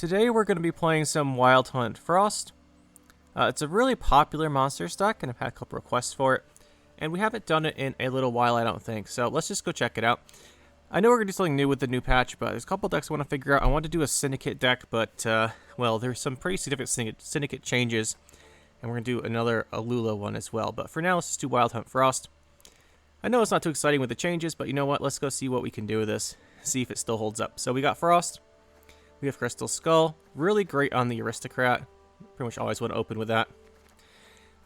Today we're going to be playing some Wild Hunt Frost. It's a really popular monster stack, and I've had a couple requests for it. And we haven't done it in a little while, I don't think. So let's just go check it out. I know we're going to do something new with the new patch, but there's a couple decks I want to figure out. I want to do a Syndicate deck, but, well, there's some pretty significant Syndicate changes. And we're going to do another Alula one as well. But for now, let's just do Wild Hunt Frost. I know it's not too exciting with the changes, but you know what? Let's go see what we can do with this. See if it still holds up. So we got Frost. We have Crystal Skull. Really great on the Aristocrat. Pretty much always want to open with that.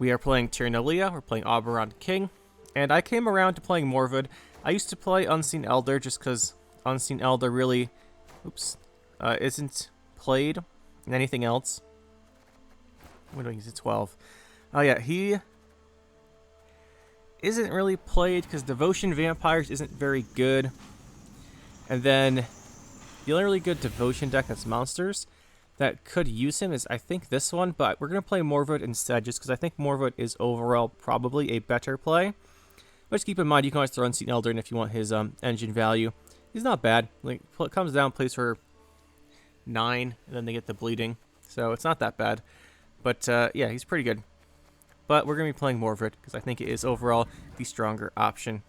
We are playing Tyranilia. We're playing Oberon King. And I came around to playing Morvood. I used to play Unseen Elder just because Unseen Elder really isn't played in anything else. What do I use? 12. Oh yeah, he isn't really played because Devotion Vampires isn't very good. And then the only really good Devotion deck that's monsters that could use him is, I think, this one. But we're going to play Morvood instead just because I think Morvood is overall probably a better play. But just keep in mind, you can always throw Unseen Elder in if you want his engine value. He's not bad. Like, it comes down, plays for 9, and then they get the bleeding. So it's not that bad. But, yeah, he's pretty good. But we're going to be playing Morvood because I think it is overall the stronger option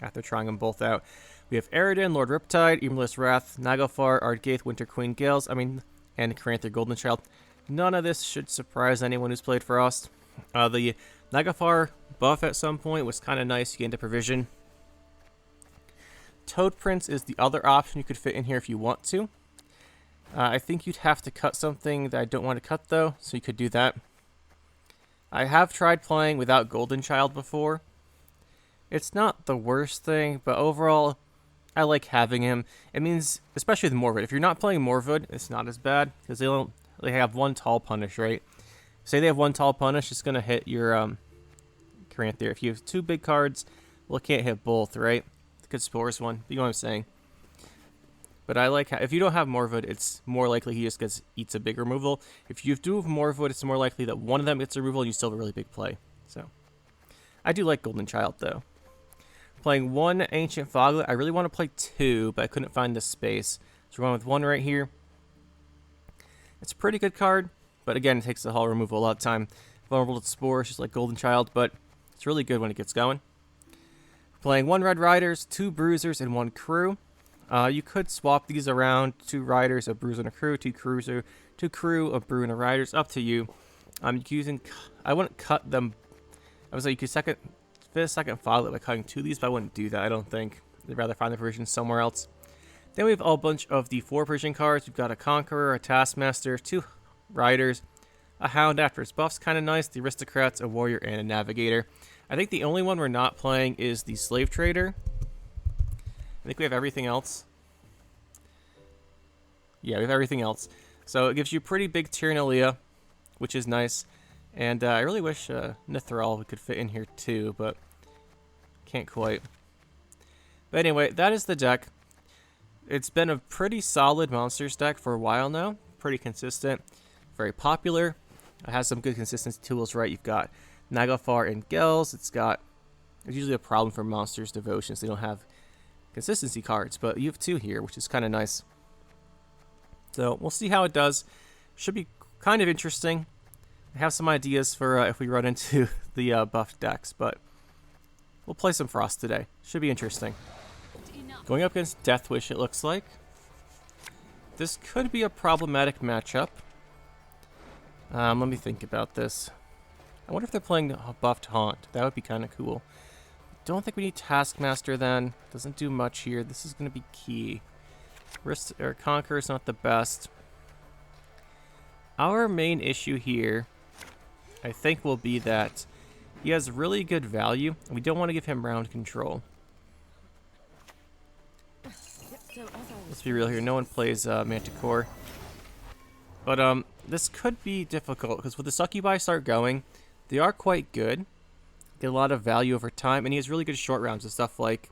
after trying them both out. We have Eridan, Lord Riptide, Emerless Wrath, Naglfar, Ardgaith, Winter Queen Gales, and Caranther Golden Child. None of this should surprise anyone who's played Frost. The Naglfar buff at some point was kind of nice. You get into Provision. Toad Prince is the other option you could fit in here if you want to. I think you'd have to cut something that I don't want to cut, though, so you could do that. I have tried playing without Golden Child before. It's not the worst thing, but overall, I like having him. It means, especially with Morvood, if you're not playing Morvood, it's not as bad, because they have one Tall Punish, right? Say they have one Tall Punish, it's going to hit your Caranther. If you have 2 big cards, well, it can't hit both, right? It could Spores one, you know what I'm saying. But I like, if you don't have Morvood, it's more likely he just eats a big removal. If you do have Morvood, it's more likely that one of them gets a removal and you still have a really big play. So, I do like Golden Child, though. Playing 1 Ancient Foglet. I really want to play 2, but I couldn't find the space. So we're going with 1 right here. It's a pretty good card, but again, it takes the hull removal a lot of time. Vulnerable to Spores, just like Golden Child, but it's really good when it gets going. Playing 1 Red Riders, 2 Bruisers, and 1 Crew. You could swap these around: 2 Riders, a Bruiser, and a Crew, 2 Cruiser, 2 Crew, a Brew, and a Riders. Up to you. I wouldn't cut them. I was like, you could fit a second Foglet by cutting 2 of these, but I wouldn't do that, I don't think. I'd rather find the provision somewhere else. Then we have a bunch of the 4 provision cards. We've got a Conqueror, a Taskmaster, 2 Riders, a Hound after his buff's kind of nice, the Aristocrats, a Warrior, and a Navigator. I think the only one we're not playing is the Slave Trader. I think we have everything else. Yeah, we have everything else. So it gives you pretty big Tyranilia, which is nice. And I really wish Nithral we could fit in here too, but can't quite. But anyway, that is the deck. It's been a pretty solid monsters deck for a while now. Pretty consistent. Very popular. It has some good consistency tools, right? You've got Naglfar and Gels. It's usually a problem for monsters devotions. They don't have consistency cards, but you have 2 here, which is kind of nice. So we'll see how it does. Should be kind of interesting. I have some ideas for if we run into the buff decks, but we'll play some Frost today. Should be interesting. Going up against Deathwish, it looks like. This could be a problematic matchup. Let me think about this. I wonder if they're playing buffed Haunt. That would be kind of cool. Don't think we need Taskmaster then. Doesn't do much here. This is going to be key. Conqueror is not the best. Our main issue here, I think, will be that he has really good value, and we don't want to give him round control. Let's be real here. No one plays Manticore. But this could be difficult, because with the Succubi start going, they are quite good. Get a lot of value over time, and he has really good short rounds and stuff like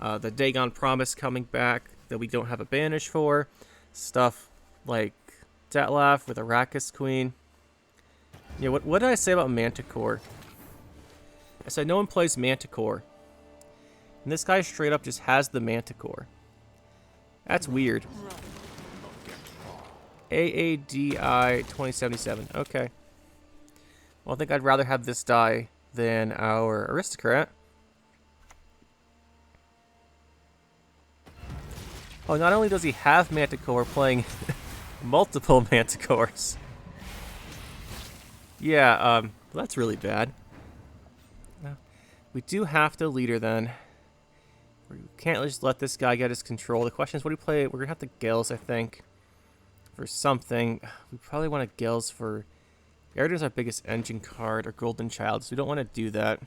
the Dagon Promise coming back that we don't have a banish for. Stuff like Detlaf with Arrakis Queen. Yeah, what did I say about Manticore? I said no one plays Manticore. And this guy straight up just has the Manticore. That's weird. AADI 2077. Okay. Well, I think I'd rather have this die than our aristocrat. Oh, not only does he have Manticore, playing multiple Manticores. Yeah, well, that's really bad. We do have to leader then. We can't just let this guy get his control. The question is, what do we play? We're going to have to Gills, I think, for something. We probably want to Gills for... Eridan's our biggest engine card, or Golden Child, so we don't want to do that.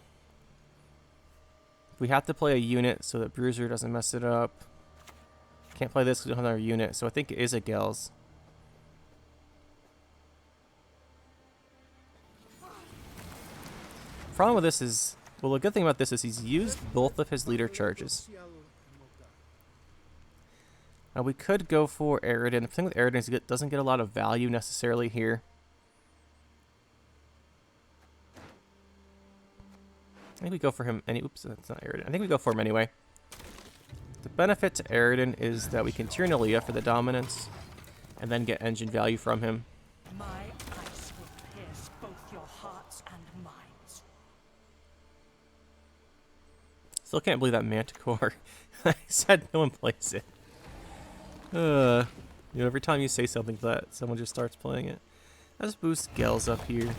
We have to play a unit so that Bruiser doesn't mess it up. Can't play this because we don't have our unit, so I think it is a Gills. Problem with this is... Well, the good thing about this is he's used both of his leader charges. We could go for Eridan. The thing with Eridan is he doesn't get a lot of value necessarily here. I think we go for him. Oops, that's not Eridan. I think we go for him anyway. The benefit to Eridan is that we can Tyr Nalia for the dominance, and then get engine value from him. My ice will pierce both your hearts and minds. Still can't believe that Manticore. I said no one plays it. You know, every time you say something like that, someone just starts playing it. Let's boost Gels up here.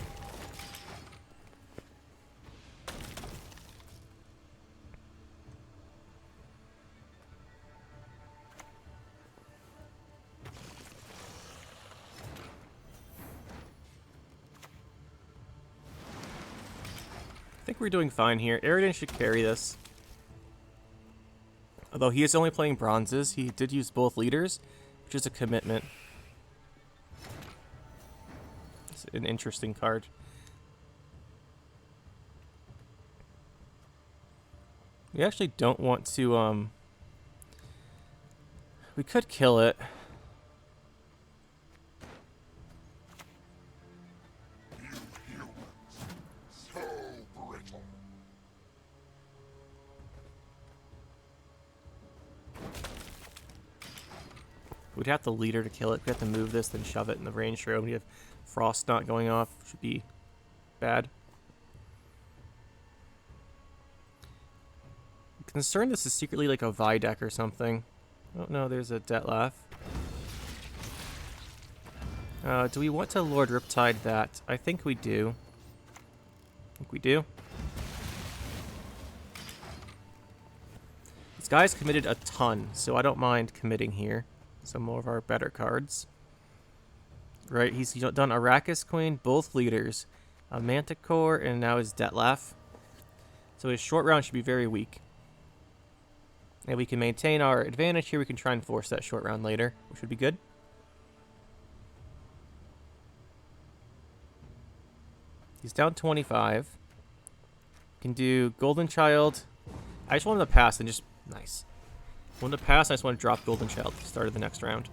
I think we're doing fine here. Eridan should carry this. Although he is only playing bronzes, he did use both leaders, which is a commitment. It's an interesting card. We actually don't want to, we could kill it. We'd have the leader to kill it. We have to move this, then shove it in the range room. We have Frost not going off. Should be bad. I'm concerned this is secretly like a Vi deck or something. Oh no, there's a Detlef. Do we want to Lord Riptide that? I think we do. I think we do. This guy's committed a ton, so I don't mind committing here. Some more of our better cards. Right, he's done Arrakis Queen, both leaders, a Manticore, and now his Detlef. So his short round should be very weak. And we can maintain our advantage here. We can try and force that short round later, which would be good. He's down 25. Can do Golden Child. I just wanted to pass and just... Nice. I wanted to pass, I just want to drop Golden Child at the start of the next round.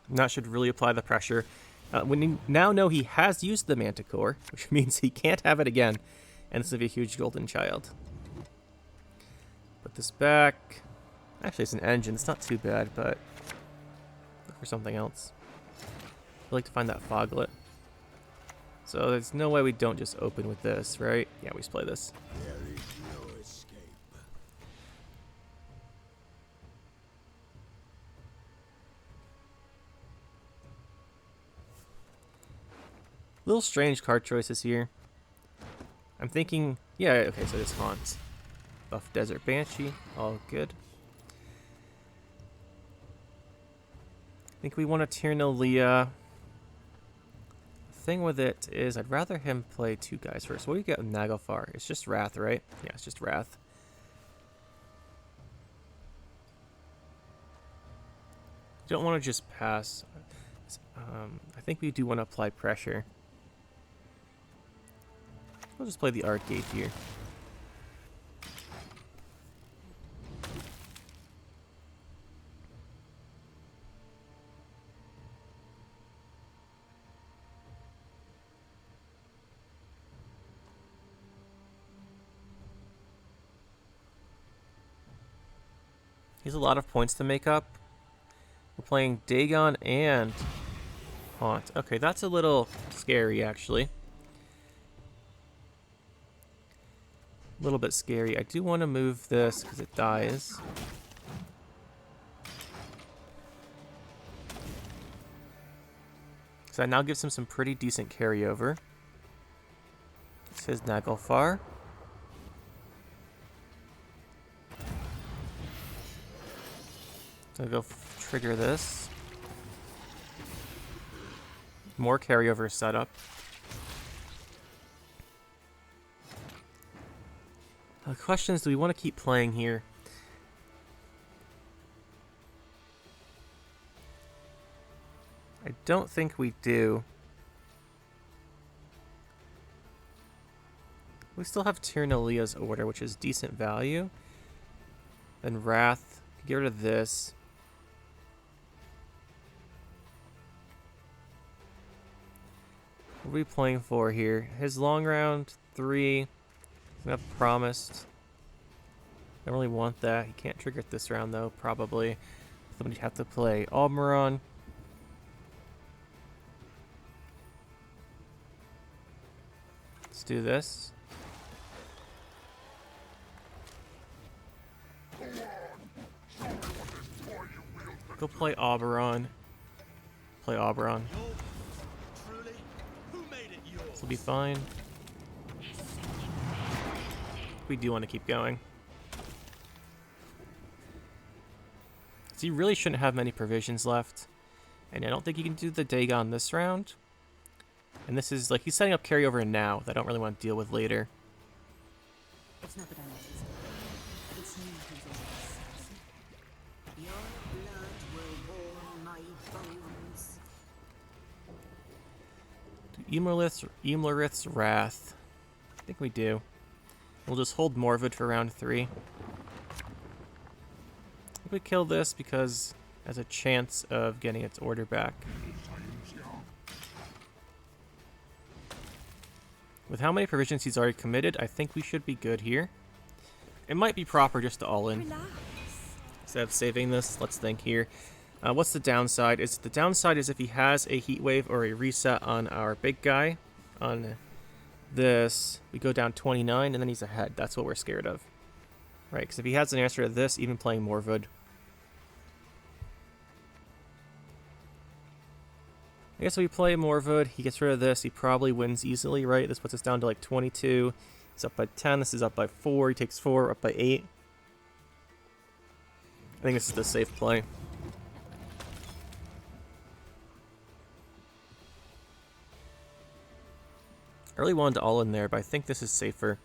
And that should really apply the pressure. When you now know he has used the Manticore, which means he can't have it again, and this will be a huge Golden Child. Put this back. Actually, it's an engine. It's not too bad, but look for something else. I'd like to find that Foglet. So there's no way we don't just open with this, right? Yeah, we just play this. There is no escape. Little strange card choices here. I'm thinking, yeah, okay, so this Haunt. Buff Desert Banshee, all good. I think we want to Tyr Nalia. Thing with it is I'd rather him play two guys first. What do you get with Naglfar? It's just Wrath, right? Yeah, it's just Wrath. Don't want to just pass. I think we do want to apply pressure. We'll just play the Art Gate here. He has a lot of points to make up. We're playing Dagon and Haunt. Okay, that's a little scary, actually. A little bit scary. I do want to move this because it dies. So that now gives him some pretty decent carryover. This is Naglfar. So I'll go trigger this. More carryover setup. The question is, do we want to keep playing here? I don't think we do. We still have Tyrnalia's Order, which is decent value. Then Wrath. Get rid of this. What are we playing for here? His long round, 3. We have promised. Don't really want that. He can't trigger it this round, though, probably. Somebody'd have to play Almiron. Let's do this. Go play Oberon. Play Oberon. This will be fine. We do want to keep going. So you really shouldn't have many provisions left. And I don't think you can do the Dagon this round. And this is like, he's setting up carryover now that I don't really want to deal with later. It's not that I'm lazy. It's you who's always Your blood will warm my bones. Imlerith's Wrath. I think we do. We'll just hold Morwood for round 3. I think we kill this because it has a chance of getting its order back. With how many provisions he's already committed, I think we should be good here. It might be proper just to all in. relax. Instead of saving this, let's think here. What's the downside? The downside is if he has a heat wave or a reset on our big guy. On this, we go down 29 and then he's ahead. That's what we're scared of. Right, because if he has an answer to this, even playing Morwood. I guess if we play Morwood, he gets rid of this, he probably wins easily, right? This puts us down to like 22. He's up by 10, this is up by 4, he takes 4, up by 8. I think this is the safe play. I really wanted to all in there, but I think this is safer.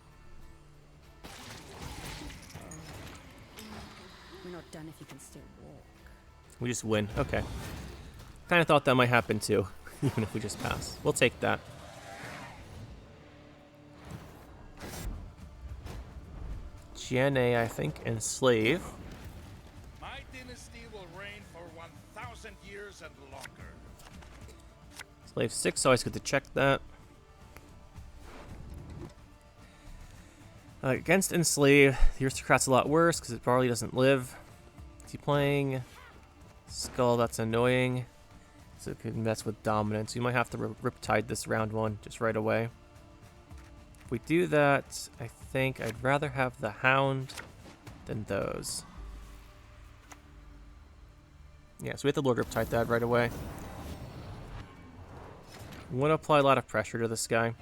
We're not done if you can still walk. We just win. Okay. Kind of thought that might happen too, even if we just pass. We'll take that. GNA, I think, Enslave. My dynasty will reign for 1,000 years and longer. Slave 6, always good to check that. Against Enslave, the Aristocrat's a lot worse because it probably doesn't live. Is he playing Skull? That's annoying. So it could mess with dominance. You might have to Riptide this round 1 just right away. If we do that, I think I'd rather have the Hound than those. Yeah, so we have to Lord Riptide that right away. We want to apply a lot of pressure to this guy.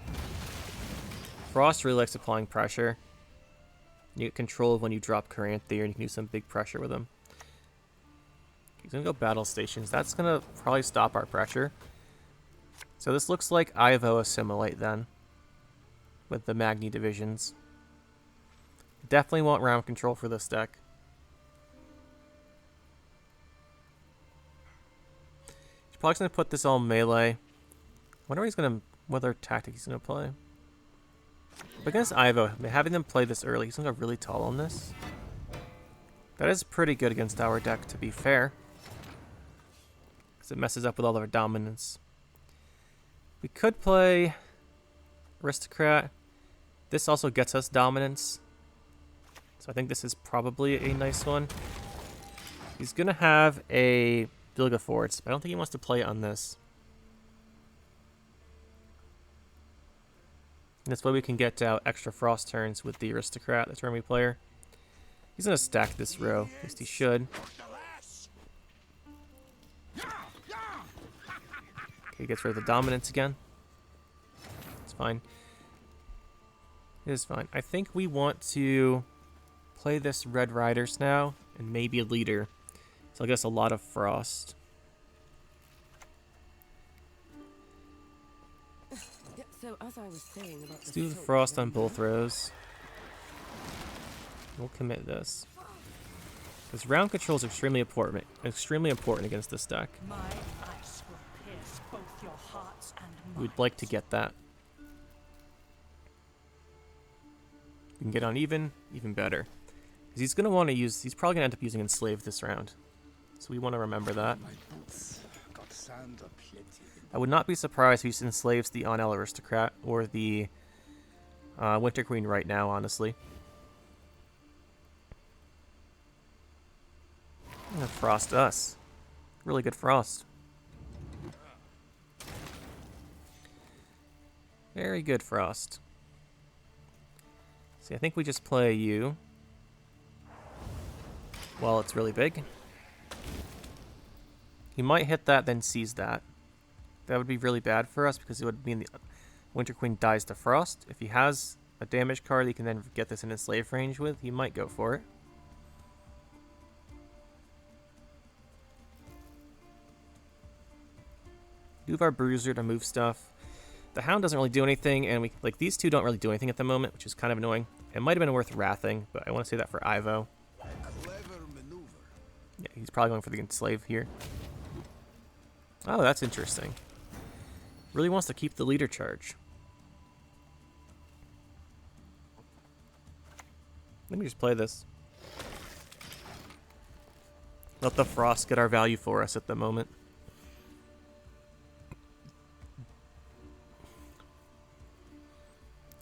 Frost really likes applying pressure. You get control of when you drop Caranthe, and you can do some big pressure with him. He's going to go Battle Stations. That's going to probably stop our pressure. So this looks like Ivo Assimilate then. With the Magni divisions. Definitely want round control for this deck. He's probably going to put this all melee. Wonder what other tactic he's going to play. But against Ivo, having them play this early, he's going to go really tall on this. That is pretty good against our deck, to be fair. Because it messes up with all of our dominance. We could play Aristocrat. This also gets us dominance. So I think this is probably a nice one. He's going to have a Vilgefortz, but I don't think he wants to play it on this. And that's why we can get out extra frost turns with the aristocrat, the turn we player. He's going to stack this row, at least he should. Okay, he gets rid of the dominance again. It's fine. It is fine. I think we want to play this Red Riders now, and maybe a leader. So I guess a lot of frost. So as I was saying about Let's do the frost on both rows. We'll commit this. Because round control is extremely important against this deck. My ice will pierce both your hearts and We'd like to get that. We can get on even better. Because he's going to want to use, he's probably going to end up using Enslave this round. So we want to remember that. I would not be surprised if he enslaves the on-L Aristocrat or the Winter Queen right now, honestly. I'm going to frost us. Really good frost. Very good frost. See, I think we just play you. Well, it's really big. He might hit that, then seize that. That would be really bad for us because it would mean the Winter Queen dies to Frost. If he has a damage card he can then get this in Enslave range with, he might go for it. We do have our Bruiser to move stuff. The Hound doesn't really do anything, and these two don't really do anything at the moment, which is kind of annoying. It might have been worth wrathing, but I want to say that for Ivo. Yeah, he's probably going for the Enslave here. Oh, that's interesting. Really wants to keep the leader charge. Let me just play this. Let the Frost get our value for us at the moment.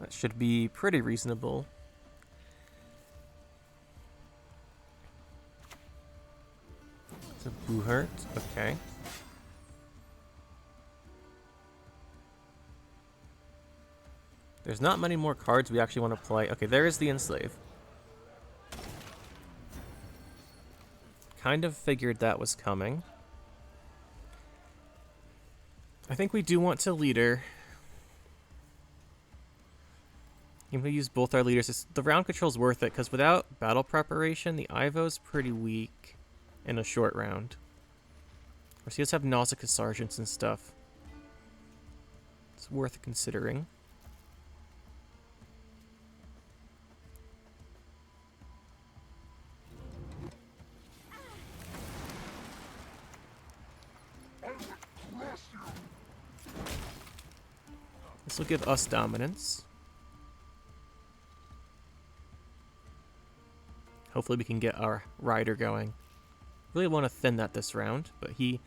That should be pretty reasonable. It's a Buhurt, okay. There's not many more cards we actually want to play. Okay, there is the Enslave. Kind of figured that was coming. I think we do want to leader. I'm going to use both our leaders. The round control's worth it, because without battle preparation, the Ivo's pretty weak in a short round. Of course, he does have Nausicaa Sergeants and stuff. It's worth considering. This will give us dominance. Hopefully we can get our rider going. Really want to thin that this round, but he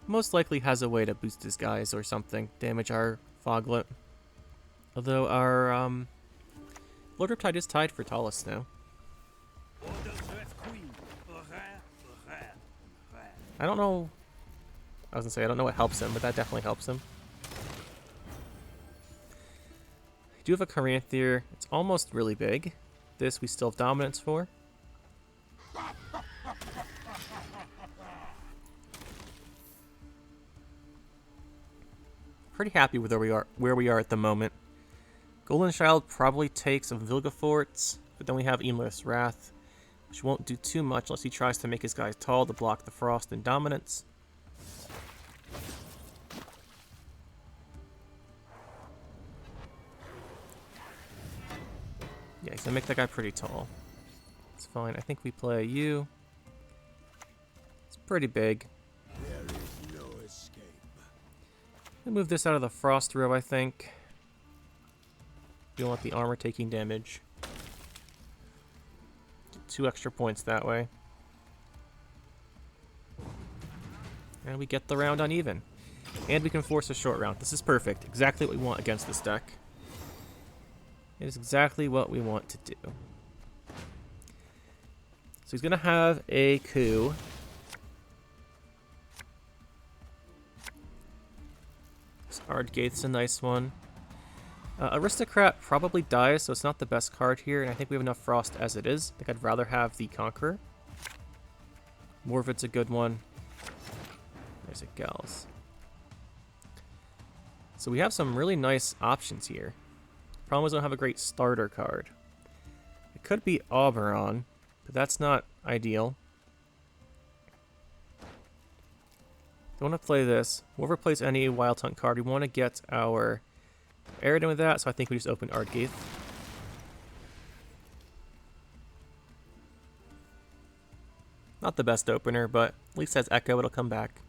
most likely has a way to boost his guys or something, damage our Foglet. Although our Lord Riptide is tied for tallest now. I don't know. I was gonna say I don't know what helps him, but that definitely helps him. We do have a Caranthier. It's almost really big. This we still have dominance for. Pretty happy with where we are at the moment. Golden Child probably takes some Vilgefortz, but then we have Eamless Wrath, which won't do too much unless he tries to make his guys tall to block the Frost and Dominance. Yeah, he's gonna make that guy pretty tall. It's fine. I think we play you. It's pretty big. There is no escape. We'll move this out of the Frost row, I think. You don't want the armor taking damage. 2 extra points that way. And we get the round uneven. And we can force a short round. This is perfect. Exactly what we want against this deck. It is exactly what we want to do. So he's going to have a coup. This Ardgaith's a nice one. Aristocrat probably dies, so it's not the best card here, and I think we have enough Frost as it is. I think I'd rather have the Conqueror. Morvid's a good one. There's a Gals. So we have some really nice options here. Problem is we don't have a great starter card. It could be Oberon, but that's not ideal. Don't want to play this. Whoever plays any Wild Hunt card, we want to get our Eridan with that, so I think we just open Ardgaith. Not the best opener, but at least as Echo, it'll come back.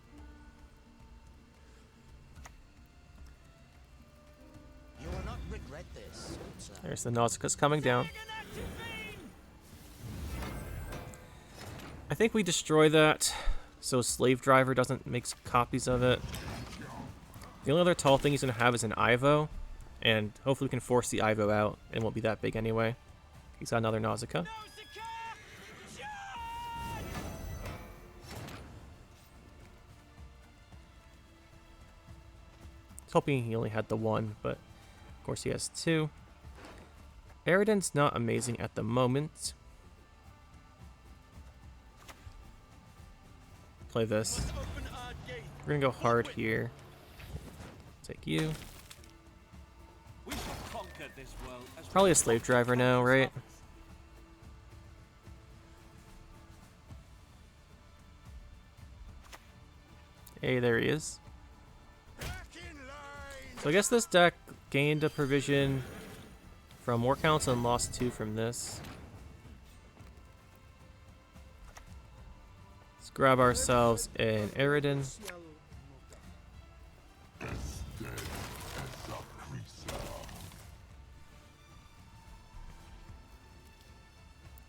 You will not regret this, sir. There's the Nautica's coming down. I think we destroy that so Slave Driver doesn't make copies of it. The only other tall thing he's going to have is an Ivo, and hopefully we can force the Ivo out. It won't be that big anyway. He's got another Nausicaa. I was hoping he only had the one, but of course he has two. Eridan's not amazing at the moment. Play this. We're gonna go hard here. Take you. Probably a Slave Driver now, right? Hey, there he is. So I guess this deck gained a provision from War Council and lost 2 from this. Let's grab ourselves an Eridan.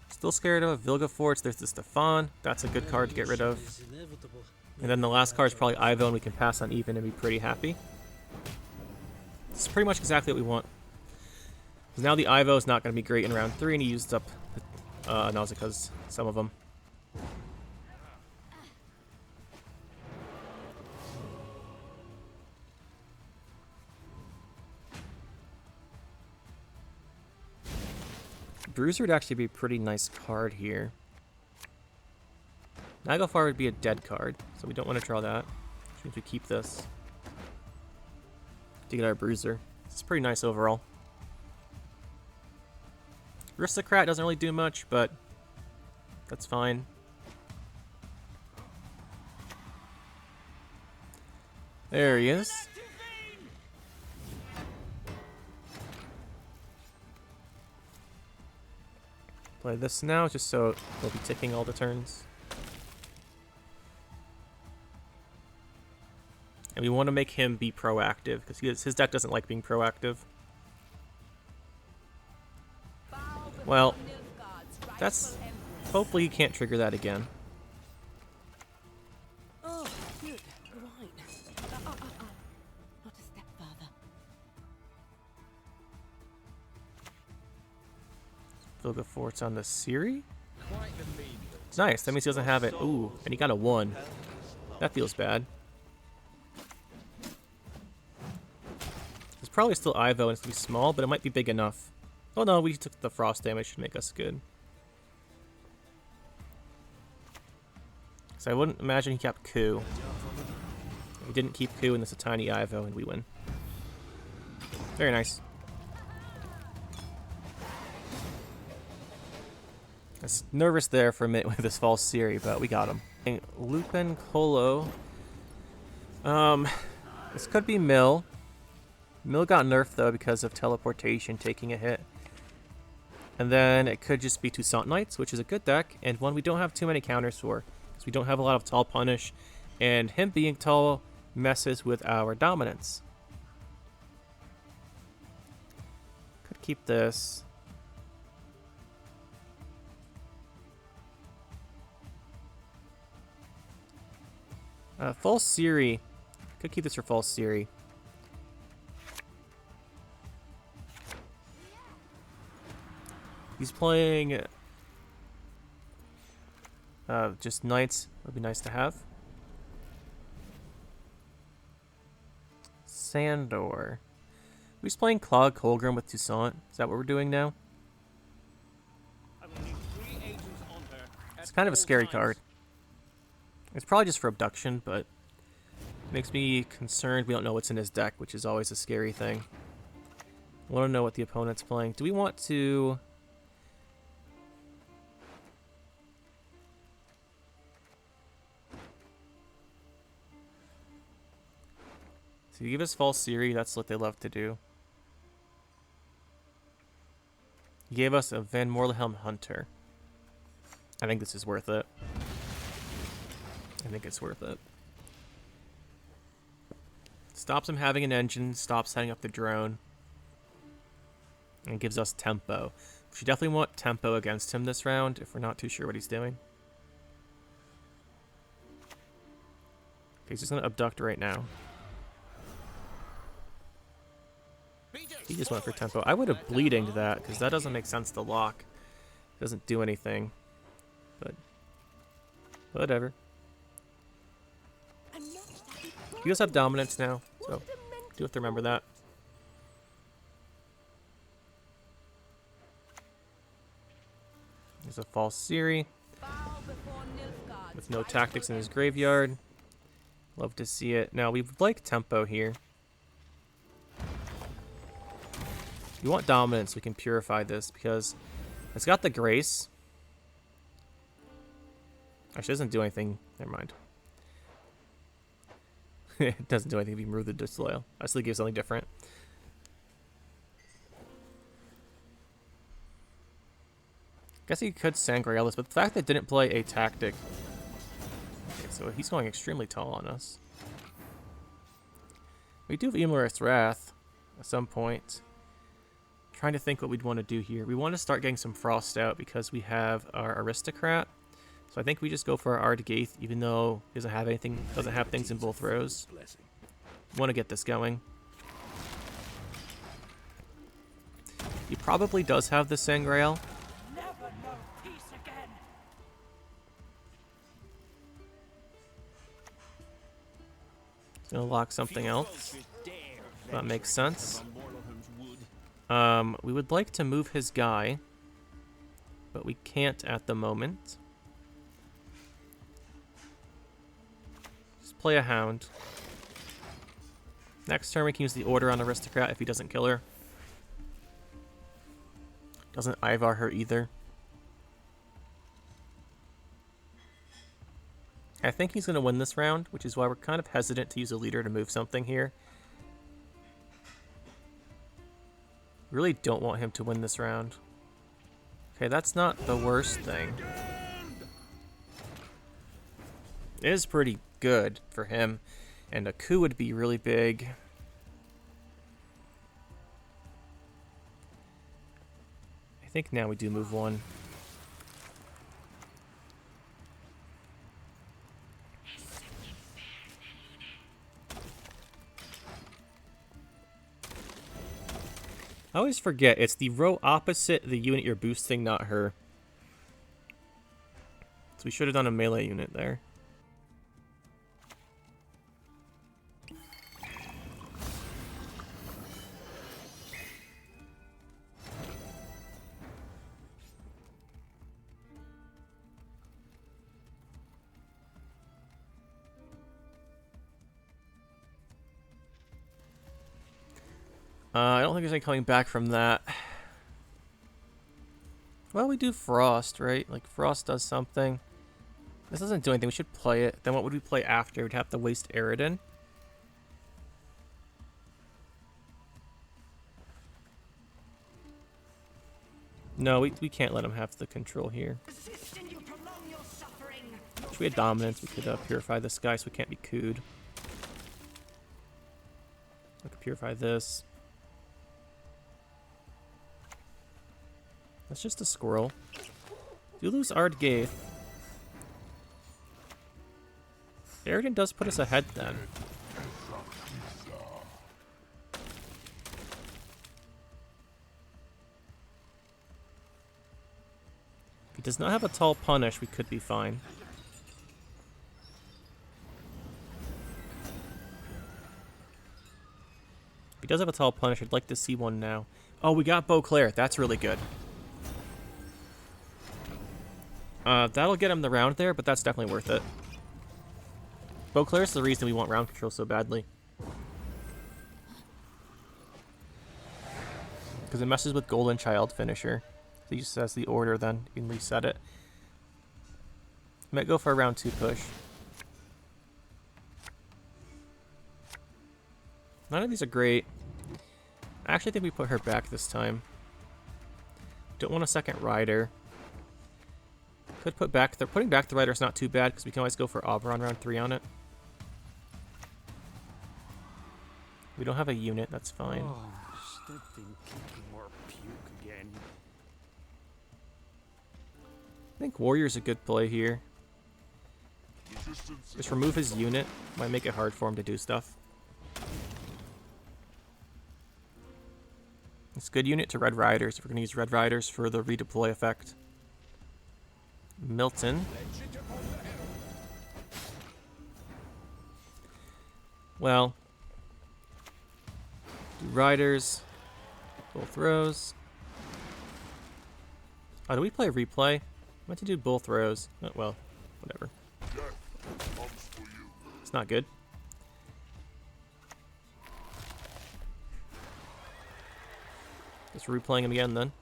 Still scared of Vilgefortz. There's the Stefan. That's a good card to get rid of. And then the last card is probably Ivo, and we can pass on even and be pretty happy. It's pretty much exactly what we want. Because now the Ivo is not going to be great in round 3, and he used up Nausicaa's, some of them. Bruiser would actually be a pretty nice card here. Naglfar would be a dead card, so we don't want to draw that. Which means we keep this to get our Bruiser. It's pretty nice overall. Aristocrat doesn't really do much, but that's fine. There he is. Play this now, just so we'll be ticking all the turns. And we want to make him be proactive, because his deck doesn't like being proactive. Well, that's... hopefully he can't trigger that again. Oh, good. Right. Not a step further. Vilgefortz on the Siri? Nice, that means he doesn't have it. Ooh, and he got a 1. That feels bad. There's probably still Ivo, and it's going to be small, but it might be big enough. Oh no, we took the frost damage, should make us good. So I wouldn't imagine he kept Coup. He didn't keep Coup, and it's a tiny Ivo, and we win. Very nice. I was nervous there for a minute with this false Siri, but we got him. Lupin Colo. This could be Mill. Mill got nerfed though because of teleportation taking a hit. And then it could just be Toussaint Knights, which is a good deck, and one we don't have too many counters for. Because we don't have a lot of tall punish, and him being tall messes with our dominance. Could keep this. False Siri. Could keep this for False Siri. He's playing Just knights would be nice to have. Sandor. We're just playing Claude Colgrim with Toussaint. Is that what we're doing now? It's kind of a scary card. It's probably just for abduction, but makes me concerned we don't know what's in his deck, which is always a scary thing. I want to know what the opponent's playing. Do we want to... So you give us False Siri, that's what they love to do. He gave us a Van Morlehelm Hunter. I think this is worth it. I think it's worth it. Stops him having an engine, stops setting up the drone. And gives us tempo. We should definitely want tempo against him this round if we're not too sure what he's doing. Okay, he's just going to abduct right now. He just went for tempo. I would have bleeding to that, because that doesn't make sense to lock. It doesn't do anything. But whatever. He does have dominance now, so do have to remember that. There's a False Siri. With no tactics in his graveyard. Love to see it. Now, we would like tempo here. We want dominance, we can purify this, because it's got the grace. Actually, it doesn't do anything. Never mind. It doesn't do anything if you remove the disloyal. I still give something different. Guess he could Sangreal this, but the fact that it didn't play a tactic. Okay, so he's going extremely tall on us. We do have Emlerith's Wrath at some point. Trying to think what we'd want to do here. We want to start getting some Frost out because we have our Aristocrat. So I think we just go for our Ardgaith, even though he doesn't have anything, doesn't have things in both rows. Want to get this going. He probably does have the Sangreal. He's gonna lock something else. That makes sense. We would like to move his guy, but we can't at the moment. Just play a Hound. Next turn we can use the Order on Aristocrat if he doesn't kill her. Doesn't Ivar her either. I think he's going to win this round, which is why we're kind of hesitant to use a leader to move something here. Really don't want him to win this round. Okay, that's not the worst thing. It is pretty good for him, and a coup would be really big. I think now we do move one. I always forget, it's the row opposite the unit you're boosting, not her. So we should have done a melee unit there. I don't think there's any coming back from that. Well, we do Frost, right? Like, Frost does something. This doesn't do anything. We should play it. Then what would we play after? We'd have to waste Aridin. No, we can't let him have the control here. If we had dominance, we could purify this guy so we can't be cooed. I could purify this. That's just a squirrel. Do lose Ardgaith. Aridin does put us ahead then. If he does not have a tall punish, we could be fine. If he does have a tall punish, I'd like to see one now. Oh, we got Beauclair. That's really good. That'll get him the round there, but that's definitely worth it. Beauclair's the reason we want round control so badly. Because it messes with Golden Child finisher. So he just says the order, then you can reset it. Might go for a round 2 push. None of these are great. I actually think we put her back this time. Don't want a second rider. Could put back the putting back the rider is not too bad because we can always go for Auber on round 3 on it. We don't have a unit, that's fine. Oh, stop thinking more puke again. I think Warrior's a good play here. Just remove his unit. Might make it hard for him to do stuff. It's a good unit to Red Riders if we're going to use Red Riders for the redeploy effect. Milton. Well, do Riders, both rows. Oh, do we play replay? I meant to do both rows. Oh, well, whatever. It's not good. Just replaying him again then.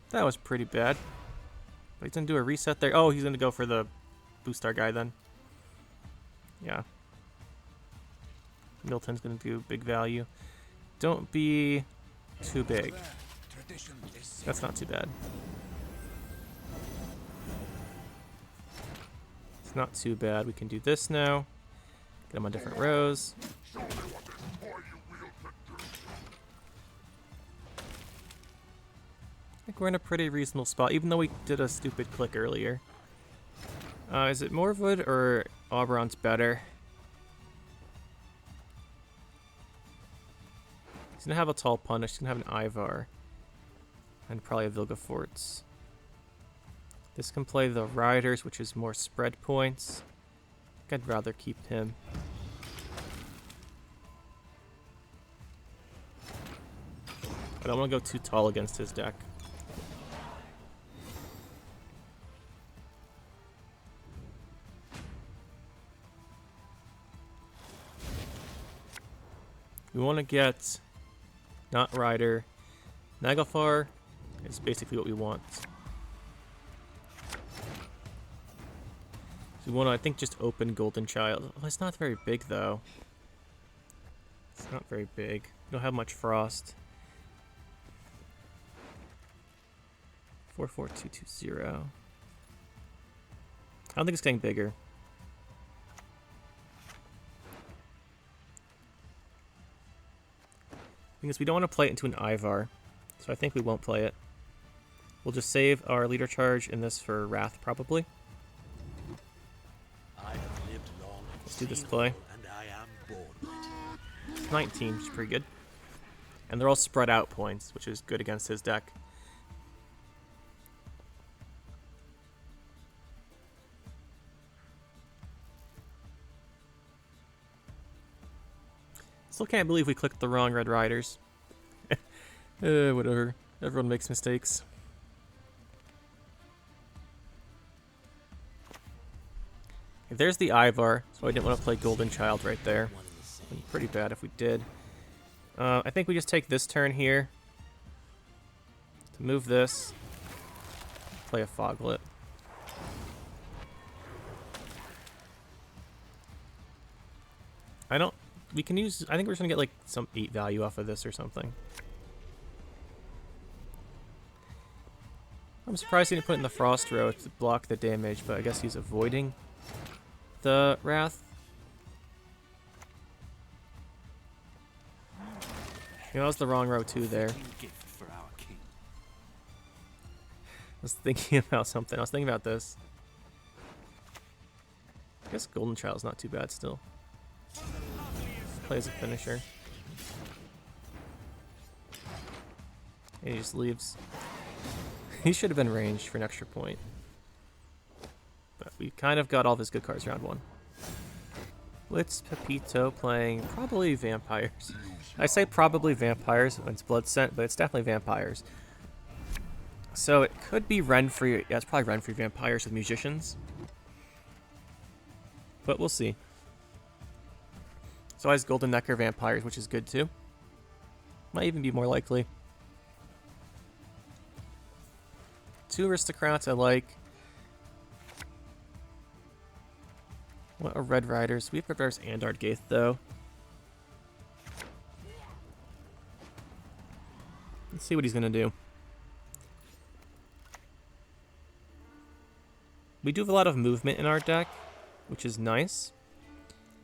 That was pretty bad. But he's gonna do a reset there. Oh, he's gonna go for the Boostar guy then. Yeah. Milton's gonna do big value. Don't be too big. That's not too bad. It's not too bad. We can do this now. Get them on different rows. I think we're in a pretty reasonable spot, even though we did a stupid click earlier. Is it Morwood or Auberon's better? He's gonna have a tall punish, he's gonna have an Ivar. And probably a Vilgefortz. This can play the Riders, which is more spread points. I think I'd rather keep him. I don't want to go too tall against his deck. We want to get not Rider. Naglfar is basically what we want. So we want to, I think, just open Golden Child. Oh, it's not very big, though. It's not very big. We don't have much frost. 44220. I don't think it's getting bigger. Because we don't want to play it into an Ivar, so I think we won't play it. We'll just save our leader charge in this for Wrath, probably. Let's do this play. 19, which is pretty good. And they're all spread out points, which is good against his deck. Still can't believe we clicked the wrong Red Riders. Whatever. Everyone makes mistakes. Okay, there's the Ivar, so I didn't want to play Golden Child right there. It'd be pretty bad if we did. I think we just take this turn here to move this. Play a Foglet. We can use, I think we're just gonna get like some 8 value off of this or something. I'm surprised he didn't put it in the Frost row to block the damage, but I guess he's avoiding the Wrath. You know, that was the wrong row too there. I was thinking about something. I was thinking about this. guess Golden Child's not too bad still. Plays a finisher. And he just leaves. He should have been ranged for an extra point. But we kind of got all of his good cards round 1. Blitz Pepito playing probably vampires. I say probably vampires when it's Blood Scent, but it's definitely vampires. So it could be Renfrey. Yeah, it's probably Renfrey vampires with musicians. But we'll see. So has Golden Necker vampires, which is good too. Might even be more likely. 2 aristocrats I like. What are Red Riders? We have Red Riders and Ardgaith though. Let's see what he's gonna do. We do have a lot of movement in our deck, which is nice.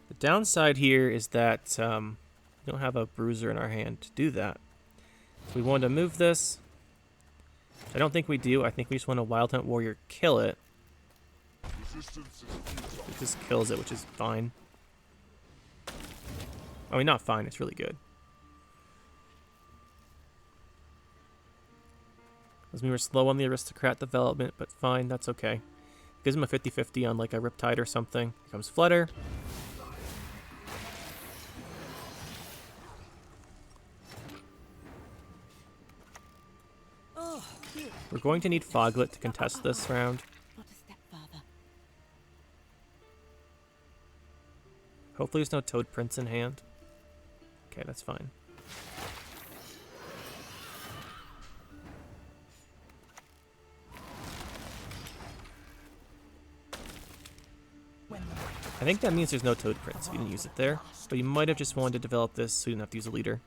The downside here is that we don't have a bruiser in our hand to do that. So we wanted to move this. I don't think we do. I think we just want to Wild Hunt Warrior kill it. It just kills it, which is fine. I mean, not fine. It's really good. Because we were slow on the Aristocrat development, but fine. That's okay. Gives him a 50-50 on like a Riptide or something. Here comes Flutter. We're going to need Foglet to contest this round. Not a step farther. Hopefully there's no Toad Prince in hand. Okay, that's fine. I think that means there's no Toad Prince if you didn't use it there. But you might have just wanted to develop this so you didn't have to use a leader.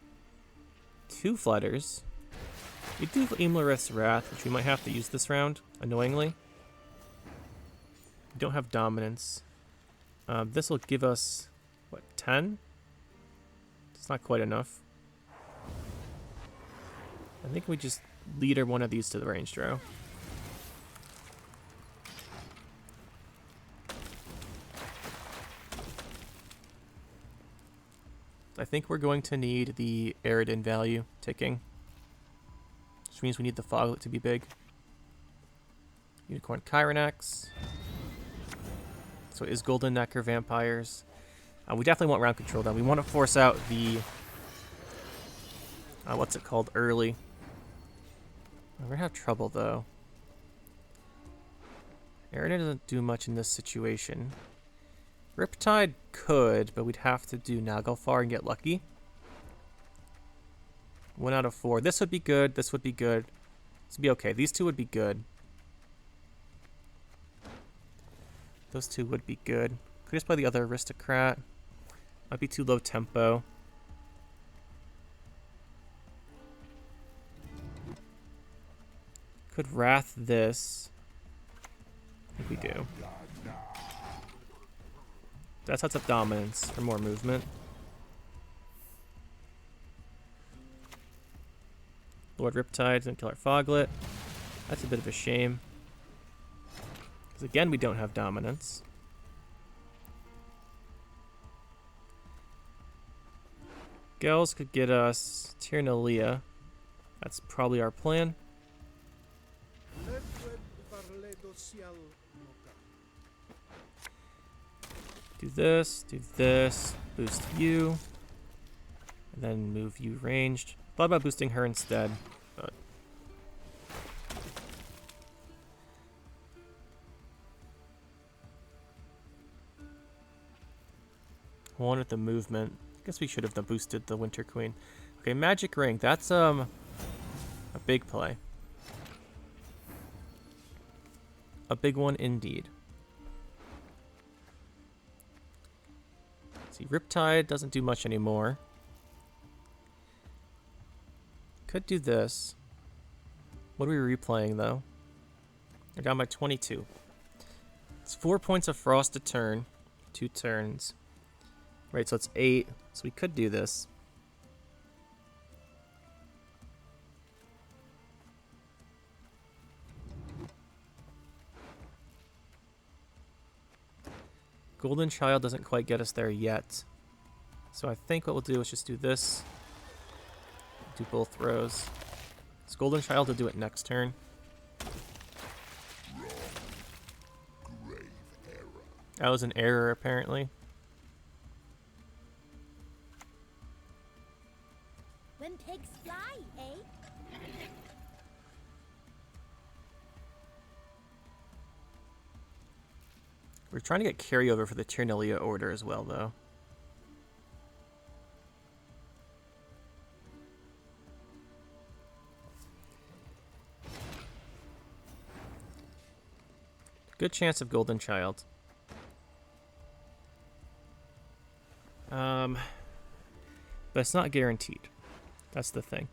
2 Flutters. We do have Imlerith's Wrath, which we might have to use this round, annoyingly. We don't have Dominance. This will give us, what, 10? It's not quite enough. I think we just leader one of these to the range draw. I think we're going to need the Aridin value ticking. Which means we need the Foglet to be big. Unicorn Chironax. So it is Golden Necker vampires. We definitely want round control though. We want to force out the... what's it called? Early. We're going to have trouble though. Aridin doesn't do much in this situation. Riptide could, but we'd have to do Naglfar and get lucky. 1 out of 4. This would be good. This would be good. This would be okay. These 2 would be good. Those 2 would be good. Could just play the other Aristocrat. Might be too low tempo. Could Wrath this. I think we do. That sets up Dominance for more movement. Lord Riptide and kill our Foglet. That's a bit of a shame. Because again, we don't have Dominance. Gels could get us Tyrnalia. That's probably our plan. Do this, boost you, and then move you ranged. Thought about boosting her instead, but wanted the movement. I guess we should have boosted the Winter Queen. Okay, Magic Ring. That's a big play. A big one indeed. See, Riptide doesn't do much anymore. Could do this. What are we replaying though? We're down by 22. It's 4 points of Frost a turn. 2 turns. Right, so it's 8. So we could do this. Golden Child doesn't quite get us there yet. So I think what we'll do is just do this. Do both rows. It's Golden Child to do it next turn. That was an error, apparently. When pigs fly, eh? We're trying to get carryover for the Tyrnalia order as well, though. Good chance of Golden Child. But it's not guaranteed. That's the thing.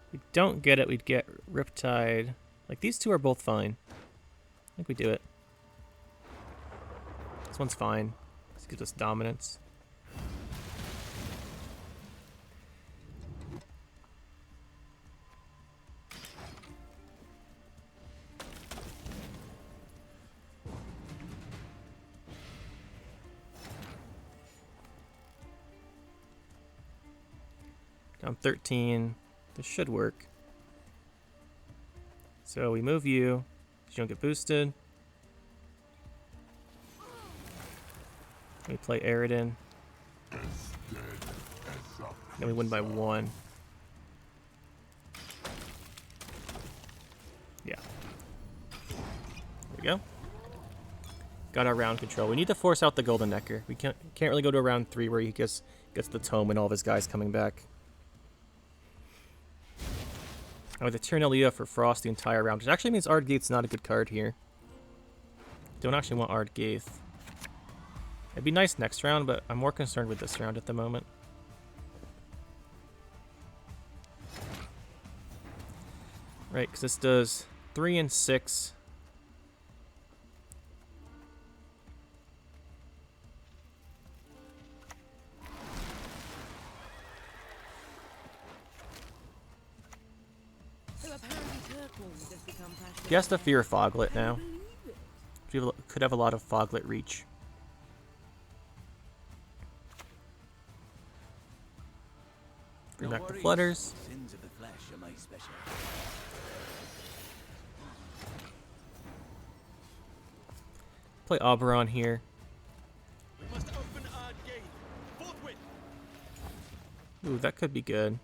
If we don't get it, we'd get Riptide. Like, these two are both fine. I think we do it. This one's fine. This gives us dominance. Down 13. This should work. So we move you, so you don't get boosted. We play Aridin. Then we win by 1. Yeah. There we go. Got our round control. We need to force out the Golden Necker. We can't really go to a round 3 where he gets the tome and all of his guys coming back. Oh, the Tyrnalia for Frost the entire round, which actually means Ardgaith's not a good card here. Don't actually want Ardgaith. It'd be nice next round, but I'm more concerned with this round at the moment. Right, because this does 3 and 6. He has to fear Foglet now. Could have a lot of Foglet reach. Bring back the Flutters. Sins of the flesh are my special. Play Oberon here. We must open our gate. Forthwith. Ooh, that could be good.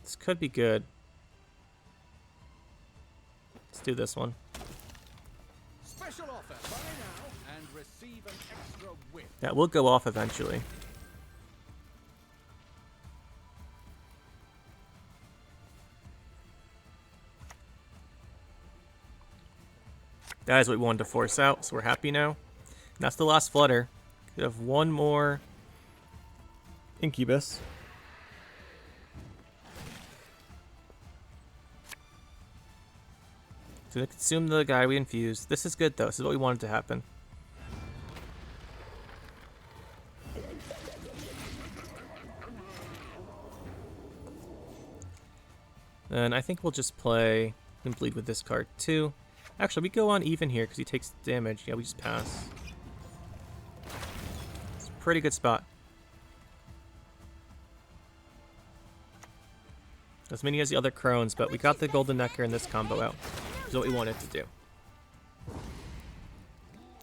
This could be good. Let's do this one. Special offer. Buy now and receive an extra whip. That will go off eventually. That is what we wanted to force out, so we're happy now. And that's the last Flutter. We have one more Incubus. So they consume the guy we infused. This is good though. This is what we wanted to happen. Then I think we'll just play and bleed with this card too. Actually, we go on even here because he takes damage. Yeah, we just pass. It's a pretty good spot. As many as the other Crones, but we got the Golden Necker and this combo out. Is what we wanted to do.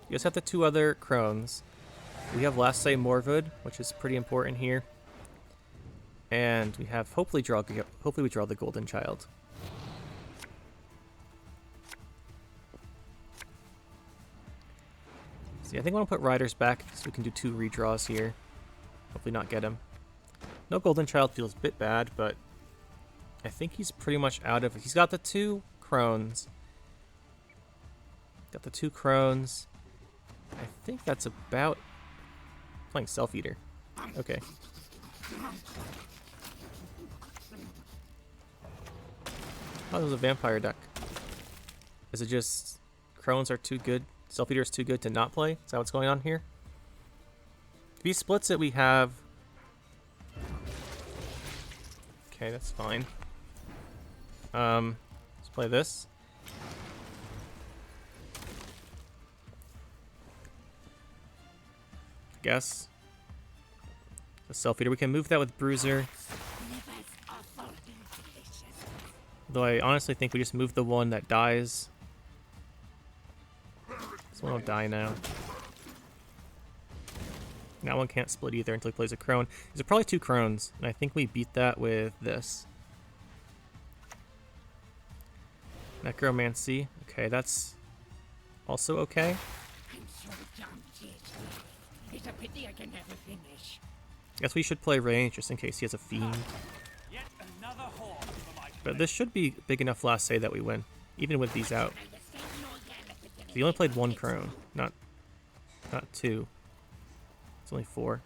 We just have the 2 other Crones. We have Last Say Morwood, which is pretty important here. And we have hopefully we draw the Golden Child. See, I think I want to put Riders back so we can do 2 redraws here. Hopefully not get him. No Golden Child feels a bit bad, but I think he's pretty much out of it. He's got the 2 Crones. Got the 2 Crones. I think that's about playing Self Eater. Okay. Oh, there's a vampire deck. Is it just Crones are too good? Self Eater is too good to not play? Is that what's going on here? If he splits it, we have... Okay, that's fine. Let's play this. Guess. The Self-Eater. We can move that with Bruiser. Though I honestly think we just move the one that dies. This one will die now. That one can't split either until he plays a Crone. There's probably 2 Crones, and I think we beat that with this. Necromancy. Okay, that's also okay. It's a pity I can never finish. Guess we should play range just in case he has a Fiend. Yet another horde for my But this should be big enough last save that we win, even with these out. So he only played 1 Crone, not 2. It's only 4.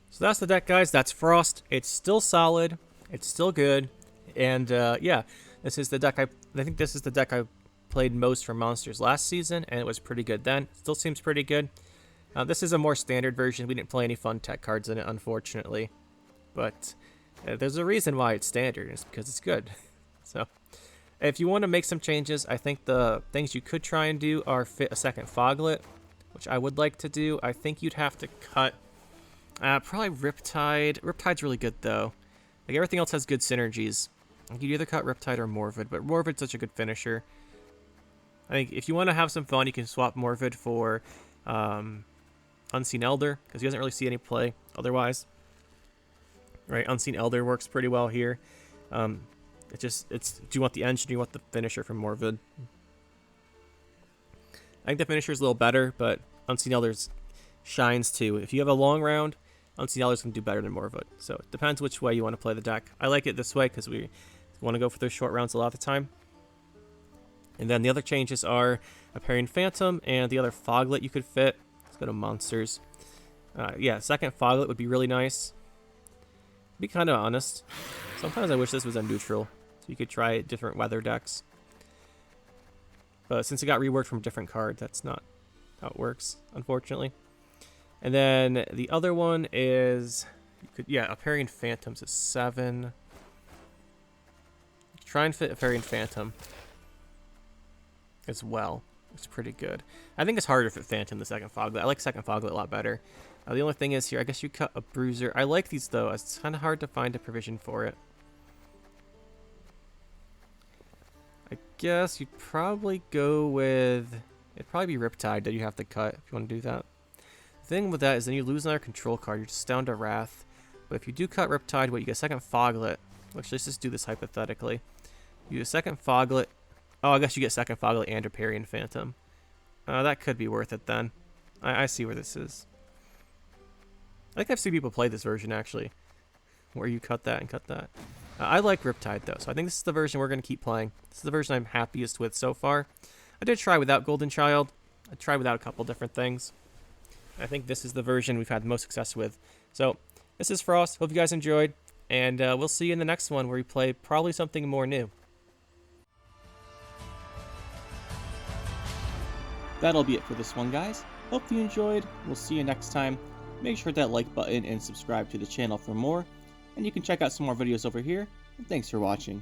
So that's the deck, guys. That's Frost. It's still solid. It's still good. And yeah, this is the deck I think this is the deck I played most for Monsters last season, and it was pretty good then. Still seems pretty good. This is a more standard version. We didn't play any fun tech cards in it, unfortunately. But there's a reason why it's standard. It's because it's good. So if you want to make some changes, I think the things you could try and do are fit a second Foglet, which I would like to do. I think you'd have to cut probably Riptide. Riptide's really good, though. Like, everything else has good synergies. You could either cut Riptide or Morvid, but Morvid's such a good finisher. I think if you want to have some fun, you can swap Morvid for Unseen Elder, because he doesn't really see any play otherwise. Right, Unseen Elder works pretty well here. Do you want the engine or do you want the finisher from Morvid? I think the finisher is a little better, but Unseen Elder's shines too. If you have a long round, Unseen Elder's can do better than Morvid. So it depends which way you want to play the deck. I like it this way because we want to go for those short rounds a lot of the time. And then the other changes are a Parrying Phantom and the other Foglet you could fit. Let's go to Monsters. Yeah, second Foglet would be really nice. To be kind of honest, sometimes I wish this was a neutral, so you could try different weather decks. But since it got reworked from a different card, that's not how it works, unfortunately. And then the other one is, a Parrying Phantom's a 7. Try and fit a Parrying Phantom as well. It's pretty good. I think it's harder to fit Phantom than second Foglet. I like second Foglet a lot better. The only thing is here, I guess you cut a Bruiser. I like these though. It's kind of hard to find a provision for it. I guess you'd probably go with, it'd probably be Riptide that you have to cut if you want to do that. The thing with that is then you lose another control card. You're just down to Wrath. But if you do cut Riptide, you get a second Foglet. Let's just do this hypothetically. You get a second Foglet. Oh, I guess you get second Foglet and a Parrying Phantom. That could be worth it then. I see where this is. I think I've seen people play this version actually, where you cut that and cut that. I like Riptide though, so I think this is the version we're going to keep playing. This is the version I'm happiest with so far. I did try without Golden Child. I tried without a couple different things. I think this is the version we've had the most success with. So this is Frost. Hope you guys enjoyed, and we'll see you in the next one where we play probably something more new. That'll be it for this one, guys. Hope you enjoyed. We'll see you next time. Make sure to hit that like button and subscribe to the channel for more. And you can check out some more videos over here. And thanks for watching.